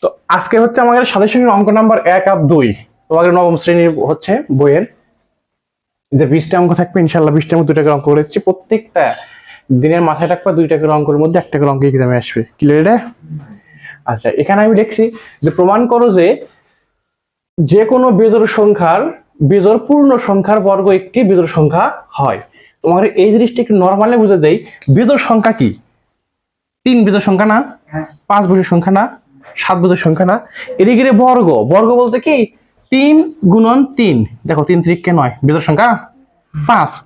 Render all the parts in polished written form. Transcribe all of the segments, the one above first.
তো আজকে হচ্ছে আমাদের সাথে সঙ্গে অঙ্ক নাম্বার 1 আর 2 তোমাদের নবম শ্রেণীর হচ্ছে বইয়ের যে 20টা অঙ্ক থাকবে ইনশাআল্লাহ 20টার মধ্যে 2টা করে অঙ্ক করেছি। প্রত্যেকটা দিনের মাথায় রাখবা 2টা করে অঙ্কের মধ্যে 1টা করে অঙ্ক এক্সামে আসবে। ক্লিয়ার এটা? আচ্ছা, এখানে আমি লিখছি যে প্রমাণ করো যে কোনো বেজোড় সংখ্যার বেজোড় পূর্ণ সংখ্যার বর্গ একটি বেজোড় সংখ্যা হয়। তোমার এই জিনিসটা একটু নরমালি বুঝে দেই। বেজোড় সংখ্যা কি? 3 বেজোড় সংখ্যা না, 5 বেজোড় সংখ্যা না, 7 বেজোড় সংখ্যা না, এদিকে বর্গ। বর্গ বলতে কি 3 গুণন 3, দেখো 3 3 কে 9 বেজোড় সংখ্যা।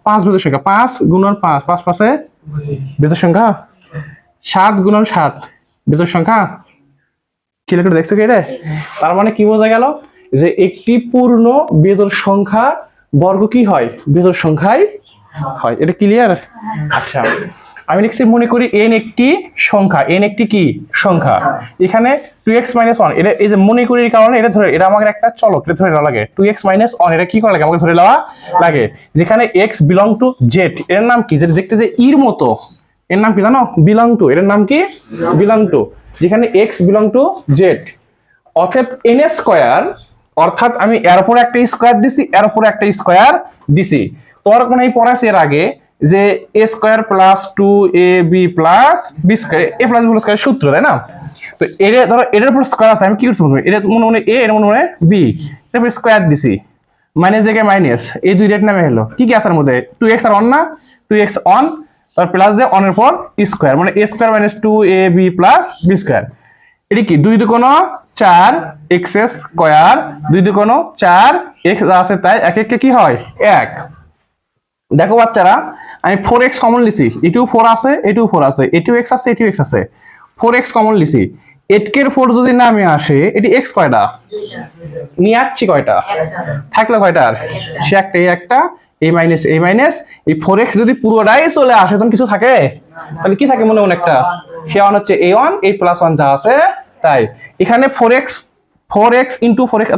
5 বেজোড় সংখ্যা, 5 গুণন 5, 5 5 বেজোড় সংখ্যা। 7 গুণন 7 বেজোড় সংখ্যা। কি লেখা দেখছো কি এটা? তার মানে কি বোঝা গেল যে একটি পূর্ণ বেজোড় সংখ্যা বর্গ কি হয়? বেজোড় সংখ্যাই হয়। এটা ক্লিয়ার? আচ্ছা, আমি লিখছি মনে করি n একটি সংখ্যা। n একটি কি সংখ্যা? এখানে 2x - 1 এটা এই যে মনে করির কারণে এটা ধরে, এটা আমাদের একটা চলক, এটা ধরে নেওয়া লাগে। 2x - 1 এটা কি করা লাগে? আমাকে ধরে নেওয়া লাগে। যেখানে x বিলং টু z, এর নাম কি? যেটা দেখতে যে ইর মতো, এর নাম কি জানো? Belong to. এর নাম কি? Belong to. যেখানে x বিলং টু z, অর্থাৎ n স্কয়ার, অর্থাৎ আমি এর উপর একটা স্কয়ার দিছি, এর উপর একটা স্কয়ার দিছি। তোমার কোন এই পড়াছি এর আগে যে a square plus 2ab plus b square, a plus b square সূত্র, তাই না? তো এর ধরো এর উপর স্কয়ার আছে, আমি কি করতে পারবো? এটা মনে মনে a, এর মনে মনে b, তারপর স্কয়ার দিছি, মাইনাস জায়গায় মাইনাস, এই দুই রেট নামে হলো কি কি আছে এর মধ্যে? 2x আর 1 না, 2x অন, তারপর প্লাস দিয়ে 1 এর পর স্কয়ার, মানে a square minus 2ab plus b square. এটা কি 2 2 কোণ 4 x স্কয়ার, 2 2 কোণ 4 x আছে, তাই এক এক কি হয় 1। দেখো বাচ্চারা, আমি 4x কমন লিছি, এটিও 4 আছে, এটিও 4 আছে, এটিও x আছে, এটিও x আছে, 4x কমন লিছি। 8 এর 4 যদি নামে আসে, এটি x কয়টা নিয়ে আসছি? কয়টা থাকলো? কয়টার? সে একটা, এই একটা, এই মাইনাস, এই মাইনাস, এই 4x যদি পুরোটাই চলে আসে তখন কিছু থাকে? তাহলে কি থাকে মনে মনে একটা? সে অন হচ্ছে a1, এই প্লাস 1 যা আছে তাই। এখানে 4x ইন্টু 4x,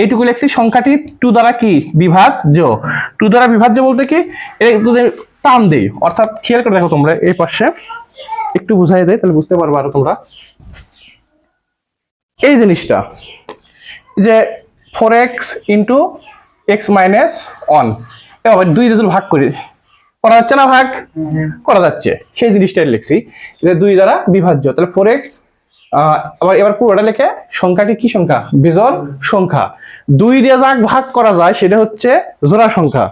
এইটুকু লিখছি। সংখ্যাটি 2 দ্বারা কি বিভাজ্য? 2 দ্বারা বিভাজ্য বলতে কি টান দেই, অর্থাৎ খেয়াল করে দেখো তোমরা এই পাশে একটু বুঝাই দেয়, তাহলে বুঝতে পারবে আরো তোমরা এই জিনিসটা যে 4x ইন্টু x মাইনাস 1, এবার 2 রেজাল্ট ভাগ করি, করা যাচ্ছে না? ভাগ করা যাচ্ছে, সেই জিনিসটাই লিখছি যে 2 দ্বারা বিভাজ্য। তাহলে 4x, আবার এবার পুরোটা লিখে সংখ্যাটি কি সংখ্যা? বিজোড় সংখ্যা। 2 দিয়ে যা ভাগ করা যায় সেটা হচ্ছে জোড়া সংখ্যা,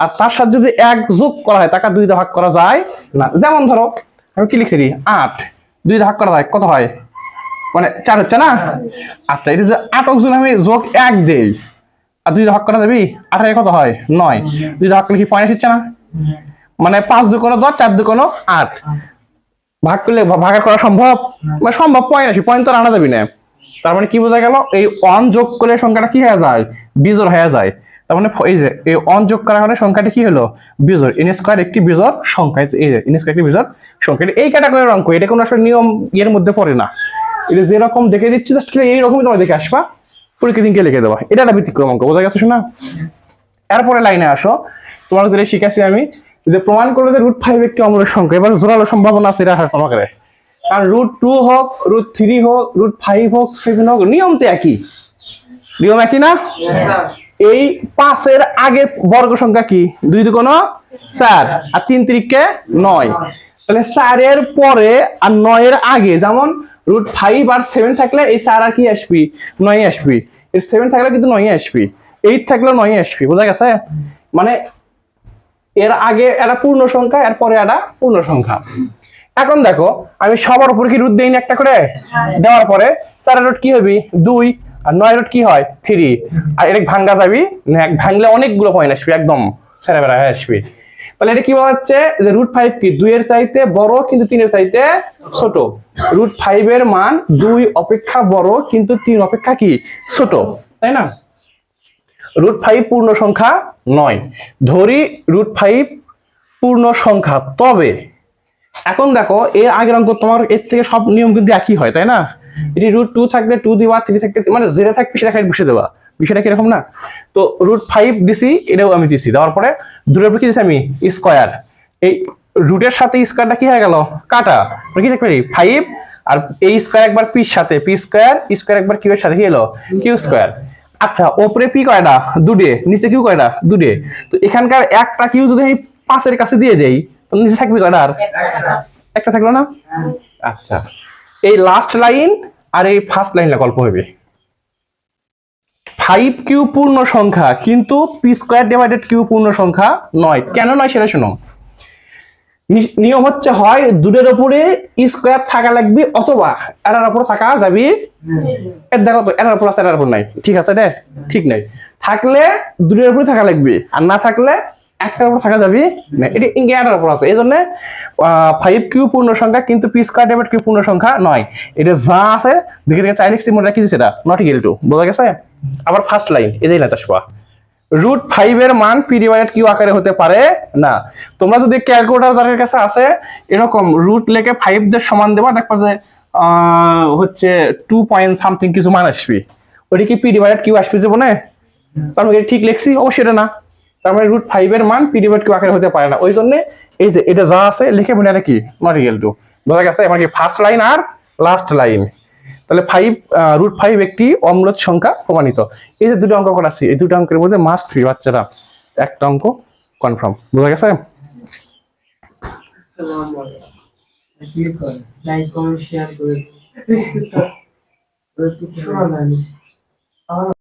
আর তার সাথে যদি 1 যোগ করা হয় তাকে 2 দিয়ে ভাগ করা যায় না। যেমন ধরো আমি কি লিখছি, 8 2 দিয়ে ভাগ করা যায়, কত হয়? মানে 4 হচ্ছে না? আচ্ছা, এটা যে 8 যদি আমি যোগ 1 দেই আর 2 দিয়ে ভাগ করা যাবি, 8 এর কত হয়? 9, 2 দিয়ে ভাগ করলে কি পয়েন্ট হচ্ছে না? মানে 5 2 কোণ 10, 4 2 কোণ 8, ভাগ করলে ভাগের করা সম্ভব? মানে সম্ভব, পয়েন্ট আসি, পয়েন্ট তো আনা যাবি না। তার মানে কি বোঝা গেল? এই 1 যোগ করলে সংখ্যাটা কি হয়ে যায়? বিজোড় হয়ে যায়। তার মানে এই যে এই 1 যোগ করার কারণে সংখ্যাটি কি হলো? বিজোড়। n স্কয়ার একটি বিজোড় সংখ্যা, এই যে n স্কয়ার একটি বিজোড় সংখ্যা। এই ক্যাটাগরির অঙ্ক, এটা কোনো আসলে নিয়ম এর মধ্যে পড়ে না। এটা যেরকম দেখে দিচ্ছি জাস্ট এইরকমই তোমরা দেখে আসবা, পরীক্ষা দিনকে লিখে দেবা। এটা একটা ব্যতিক্রম অঙ্ক, বোঝা গেছে শোনা? এরপরে লাইনে আসো, তোমার যদি শিখাচ্ছি আমি যে প্রমাণ করলে যে √5 একটি অমূলক সংখ্যা। এবার জোরালো সম্ভাবনা আছে এটা তোমাকে, কারণ √2 হোক, √3 হোক, √5 হোক, 7 হোক, নিয়ম তো একই। নিয়ম একই না? এই 5 এর আগে বর্গ সংখ্যা কি? 2 2 কোণ 4 আর 3 3 কে 9। তাহলে 4 এর পরে আর 9 এর আগে, যেমন √5 আর 7 থাকলে এই 4 আর কি আসবি? 9 আসবি। এর 7 থাকলে কিন্তু 9 আসবি, 8 থাকলে 9 আসবি। বোঝা গেছে? মানে এর আগে একটা পূর্ণ সংখ্যা, এর পরে একটা পূর্ণ সংখ্যা। এখন দেখো আমি সবার উপর কি রুট দেই না একটা করে? দেওয়ার পরে 4 এর রুট কি হবে? 2, আর 9 এর রুট কি হয়? 3, আর এটা ভাঙা যাবি না, ভাঙলে অনেকগুলো পয়েন্ট আসবে, একদম সেরা হয়ে আসবে। তাহলে এটা কি বলা হচ্ছে যে √5 কি 2 এর চাইতে বড় কিন্তু 3 এর চাইতে ছোট। √5 এর মান 2 অপেক্ষা বড় কিন্তু 3 অপেক্ষা কি ছোট, তাই না? √5 পূর্ণ সংখ্যা নয়, ধরি √5 পূর্ণ সংখ্যা। তবে এখন দেখো এর আগের অঙ্ক তোমার এর থেকে সব নিয়ম কিন্তু একই হয়, তাই না? এটি √2 থাকলে 2 দিবা, 3 থাকলে মানে যেটা থাকবে সেটা বসে দেবা, বিষয়টা কিরকম না? তো √5 দিছি, এটাও আমি দিছি, দেওয়ার পরে দূরের উপর কি দিছি আমি? স্কয়ার। এই রুটের সাথে স্কোয়ারটা কি হয়ে গেল, কাটা। আমরা কি লিখতে পারি 5, আর এই স্কোয়ার একবার পির সাথে, পি স্কোয়ার স্কোয়ার একবার কিউ এর সাথে কি হলো, কিউ স্কোয়ার। আচ্ছা ওপরে পি কয়টা, দুটে, নিচে কিউ কয়টা, দুটে। তো এখানকার একটা কিউ যদি আমি 5 এর কাছে দিয়ে দেই, তো নিচে থাকবে কয়টা, আর একটা থাকলো না। আচ্ছা এই লাস্ট লাইন আর এই ফার্স্ট লাইনটা গল্প হবে। 5 কিউ পূর্ণ সংখ্যা, কিন্তু পি স্কোয়ার ডিভাইডেড কিউ পূর্ণ সংখ্যা নয়। কেন নয় সেটা শোনো। নিয়ম হচ্ছে হয় দুটোর উপরে স্কোয়ার থাকা লাগবে, অথবা এটার উপর থাকা যাবে। দেখো তো এটার উপর আছে, এটার উপর নাই, ঠিক আছে রে, ঠিক নাই। থাকলে দুটোর উপরে থাকা লাগবে, আর না থাকলে একটার উপর থাকা যাবে না। এটি এটার উপর আছে, এই জন্য 5 কিউ পূর্ণ সংখ্যা, কিন্তু পি স্কোয়ার ডিভাইডেড কিউ পূর্ণ সংখ্যা নয়। এটা যা আছে দেখে চাই লিখছি, মনে রাখি সেটা নট ইকুয়াল টু, বোঝা গেছে। আবার ফার্স্ট লাইন এই যে লাইনটা আসবা, √5 এর মান পি ডিভাইডেড কিউ আকারে হতে পারে না। তোমরা যদি ক্যালকুলেটর যাদের কাছে আছে এরকম রুট লেখে 5 দের সমান দেবা, দেখবা যে হচ্ছে 2 পয়েন্ট সামথিং কিছু মান আসবে, ওটা কি পি ডিভাইডেড কিউ আসবে জীবনে? কারণ এটা ঠিক লিখছি, অবশ্যই এটা না। তার মানে √5 এর মান পি ডিভাইডেড কিউ আকারে হতে পারে না। ওই জন্য এই যে এটা যা আছে লিখে মনে রাখি নট ইকুয়াল টু, বোঝা গেছে। আমার কি ফার্স্ট লাইন আর লাস্ট লাইন। তাহলে √5 একটি অম্লত সংখ্যা প্রমাণিত। এই যে দুটো অঙ্ক করাচ্ছি, এই দুটো অঙ্কের মধ্যে মাস্ট ফ্রি বাচ্চারা একটা অঙ্ক কনফার্ম, বোঝা গেছে। লাইক কমেন্ট শেয়ার করে